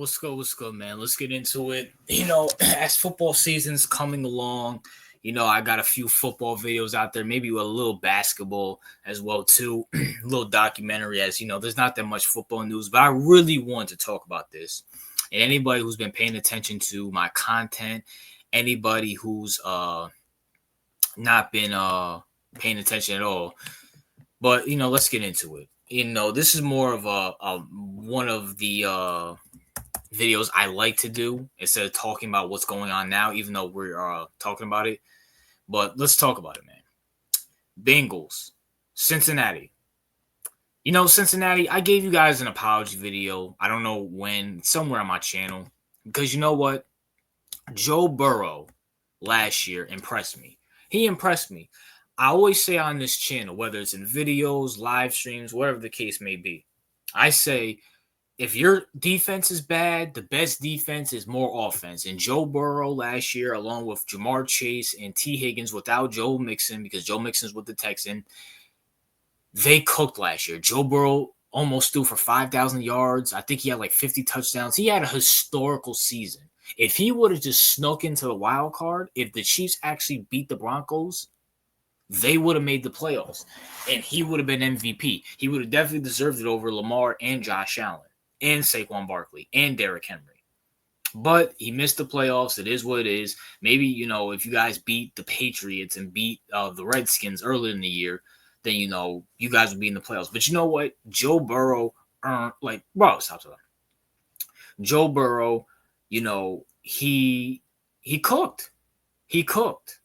What's good? What's good, man? Let's get into it. As football season's coming along, I got a few football videos out there, maybe with a little basketball as well, too. A little documentary, as there's not that much football news, but I really want to talk about this. And anybody who's been paying attention to my content, anybody who's not been paying attention at all. But let's get into it. This is more of a one of the videos I like to do instead of talking about what's going on now, even though we're talking about it. But let's talk about it, man. Bengals, Cincinnati. Cincinnati, I gave you guys an apology video. I don't know when, somewhere on my channel. Because you know what? Joe Burrow last year impressed me. He impressed me. I always say on this channel, whether it's in videos, live streams, whatever the case may be, I say, if your defense is bad, the best defense is more offense. And Joe Burrow last year, along with Jamar Chase and T. Higgins without Joe Mixon, because Joe Mixon's with the Texans, they cooked last year. Joe Burrow almost threw for 5,000 yards. I think he had like 50 touchdowns. He had a historical season. If he would have just snuck into the wild card, if the Chiefs actually beat the Broncos, they would have made the playoffs. And he would have been MVP. He would have definitely deserved it over Lamar and Josh Allen and Saquon Barkley and Derrick Henry. But he missed the playoffs. It is what it is. Maybe, if you guys beat the Patriots and beat the Redskins earlier in the year, then, you guys would be in the playoffs. But you know what? Joe Burrow stop. Joe Burrow, he cooked. He cooked.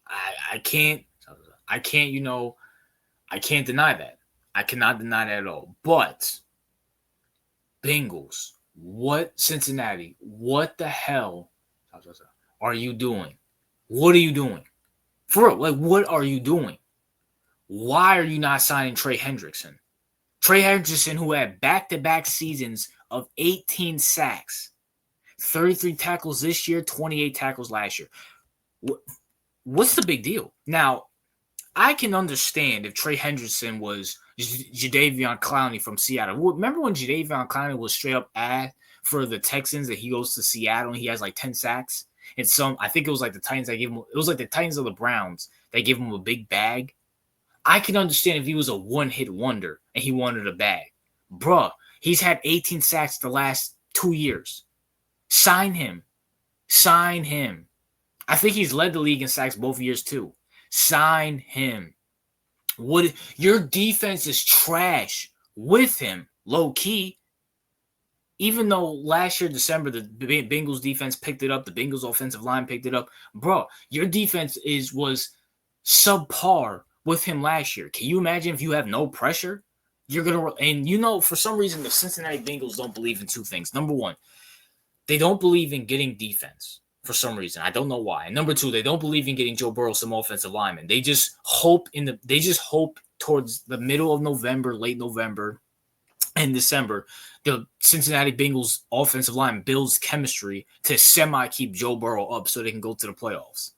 I can't deny that. I cannot deny that at all. But Bengals, Cincinnati, what the hell are you doing? What are you doing? For real, what are you doing? Why are you not signing Trey Hendrickson? Trey Hendrickson, who had back-to-back seasons of 18 sacks, 33 tackles this year, 28 tackles last year. What's the big deal? Now, I can understand if Trey Hendrickson was Jadeveon Clowney from Seattle. Remember when Jadeveon Clowney was straight up for the Texans that he goes to Seattle and he has like 10 sacks? And I think it was like the Titans that gave him, it was like the Titans or the Browns that gave him a big bag. I can understand if he was a one-hit wonder and he wanted a bag. Bruh, he's had 18 sacks the last 2 years. Sign him. Sign him. I think he's led the league in sacks both years too. Sign him. Your defense is trash with him, low key. Even though last year, December, the Bengals defense picked it up, the Bengals offensive line picked it up. Bro, your defense was subpar with him last year. Can you imagine if you have no pressure? For some reason, the Cincinnati Bengals don't believe in two things. Number one, they don't believe in getting defense. For some reason, I don't know why. And number two, they don't believe in getting Joe Burrow some offensive linemen. They just hope towards the middle of November, late November, and December, the Cincinnati Bengals offensive line builds chemistry to keep Joe Burrow up so they can go to the playoffs.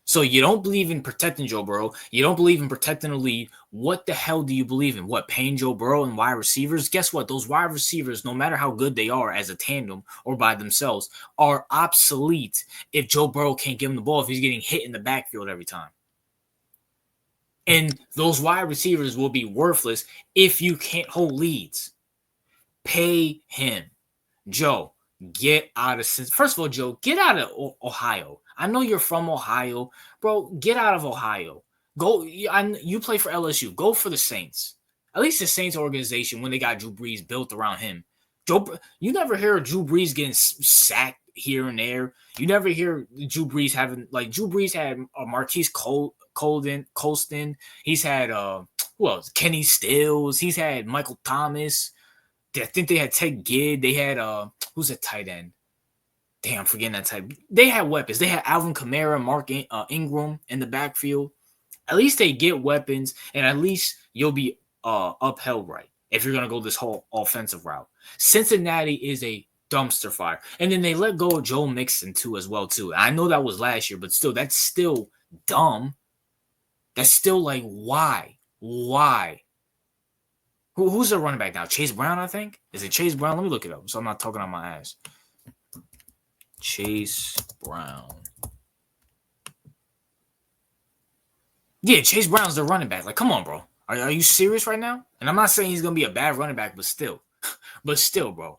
So you don't believe in protecting Joe Burrow. You don't believe in protecting the lead. What the hell do you believe in? What, paying Joe Burrow and wide receivers? Guess what? Those wide receivers, no matter how good they are as a tandem or by themselves, are obsolete if Joe Burrow can't give him the ball, if he's getting hit in the backfield every time. And those wide receivers will be worthless if you can't hold leads. Pay him. Joe, get out of – first of all, Joe, get out of Ohio. I know you're from Ohio. Bro, get out of Ohio. Go. You play for LSU. Go for the Saints. At least the Saints organization, when they got Drew Brees built around him. You never hear of Drew Brees getting sacked here and there. You never hear Drew Brees having – Drew Brees had Marquise Colston. He's had who else? Kenny Stills. He's had Michael Thomas. I think they had Ted Ginn. They had who's a tight end? Damn, I'm forgetting that type. They had weapons. They had Alvin Kamara, Mark Ingram in the backfield. At least they get weapons, and at least you'll be upheld right if you're going to go this whole offensive route. Cincinnati is a dumpster fire. And then they let go of Joe Mixon, too, as well, too. I know that was last year, but still, that's still dumb. That's still like, why? Why? Who's the running back now? Chase Brown, I think. Is it Chase Brown? Let me look it up so I'm not talking on my ass. Chase Brown. Yeah, Chase Brown's the running back. Like, come on, bro. Are you serious right now? And I'm not saying he's gonna be a bad running back, but still, bro.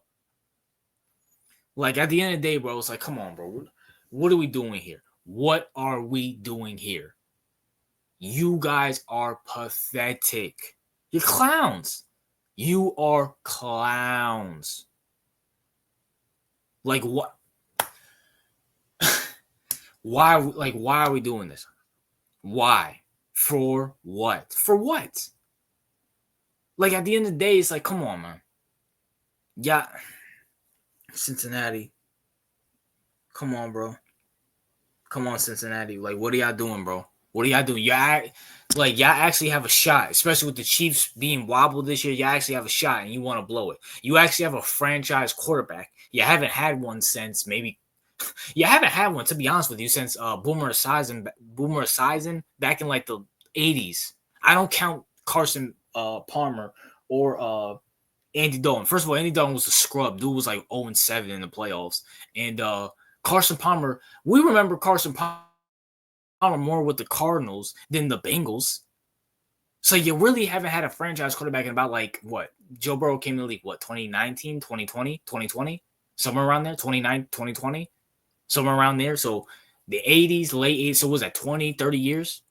Like at the end of the day, bro, it's like, come on, bro. What are we doing here? What are we doing here? You guys are pathetic. You're clowns. You are clowns. Like what? Why? Like why are we doing this? Why? For what? For what? Like at the end of the day, it's like, come on, man. Yeah, Cincinnati. Come on, bro. Come on, Cincinnati. Like, what are y'all doing, bro? What are y'all doing? Y'all actually have a shot, especially with the Chiefs being wobbled this year. Y'all actually have a shot, and you want to blow it. You actually have a franchise quarterback. You haven't had one since maybe. You haven't had one, to be honest with you, since Boomer Esiason back in like the 80s. I don't count Carson Palmer or Andy Dalton. First of all, Andy Dalton was a scrub. Dude was like 0-7 in the playoffs. And Carson Palmer, we remember Carson Palmer more with the Cardinals than the Bengals. So you really haven't had a franchise quarterback in about like what? Joe Burrow came in the league, what, 2019, 2020? Somewhere around there, 2020? Somewhere around there. So the 80s, late 80s, so was that 20, 30 years?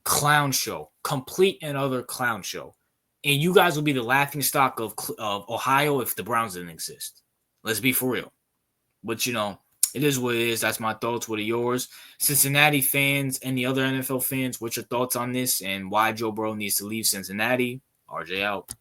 Clown show. Complete and utter clown show. And you guys will be the laughing stock of Ohio if the Browns didn't exist. Let's be for real. But, you know, it is what it is. That's my thoughts. What are yours? Cincinnati fans and the other NFL fans, what's your thoughts on this and why Joe Burrow needs to leave Cincinnati? RJ out.